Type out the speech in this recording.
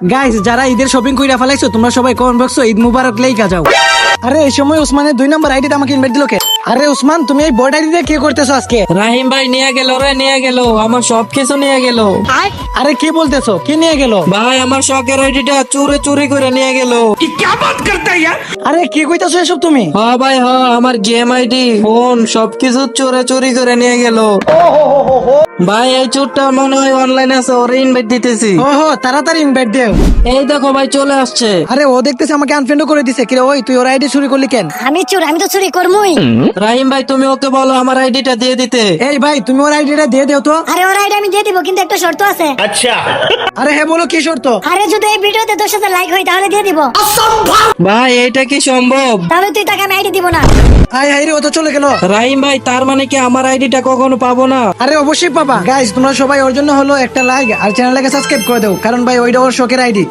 Guys যারা ঈদের shopping কইরা ফেলাইছো তোমরা সবাই কমেন্ট বক্সে ঈদ মুবারক লেখা যাও। আরে এই সময় উসমানের 2 নম্বর আইডিতে আমাকে ইনভাইট দিল কে? আরে উসমান তুমি এই বড় আইডি দিয়ে কি করতেছো আজকে? রাহিম ভাই নিয়ে গেল রে, নিয়ে গেল আমার সবকিছু নিয়ে গেল। আরে কি বলতেছো? কি নিয়ে গেল? ভাই আমার শখের আইডিটা চুরি চুরি করে নিয়ে গেল। আরে কি কইতাছো এসব তুমি? হ্যাঁ ভাই হ্যাঁ, আমার গেম আইডি ফোন সবকিছু চোরে চুরি করে নিয়ে গেল। ভাই এই চোরটা মনে হয় অনলাইনে আছে, ওরে ইনভাইট দিতেছি। ওহো তাড়াতাড়ি ইনভাইট দেও। এই দেখো ভাই চলে আসছে। আরে ও দেখতেছে আমাকে আনফ্রেন্ড করে দিছে। কি রে ওই তুই ওর আইডি চুরি করলি কেন? আমি চোর, আমি তো চুরি করমুই। রাহিম ভাই তুমি ওকে বলো আমার আইডিটা দিয়ে দিতে। এই ভাই তুমি ওর আইডিটা দিয়ে দেও তো। আরে ওর আইডি আমি দিয়ে দিব, কিন্তু একটা শর্ত আছে। আরে হ্যাঁ বলো কি শর্ত? আরে যদি এই ভিডিওতে 10,000 লাইক হয় তাহলে দিয়ে দিব। ভাই এটা কি সম্ভব? তাহলে তুই তাকে আমি আইডি দিব না। আয় হাই রে ও তো চলে গেল। রাহিম ভাই তার মানে কি আমার আইডিটা কখনো পাবো না? আরে অবশ্যই পাবা। গাইস তোমরা সবাই ওর জন্য হলো একটা লাইক আর চ্যানেলটাকে সাবস্ক্রাইব করে দাও, কারণ ভাই ওইটা ওর শখের আইডি।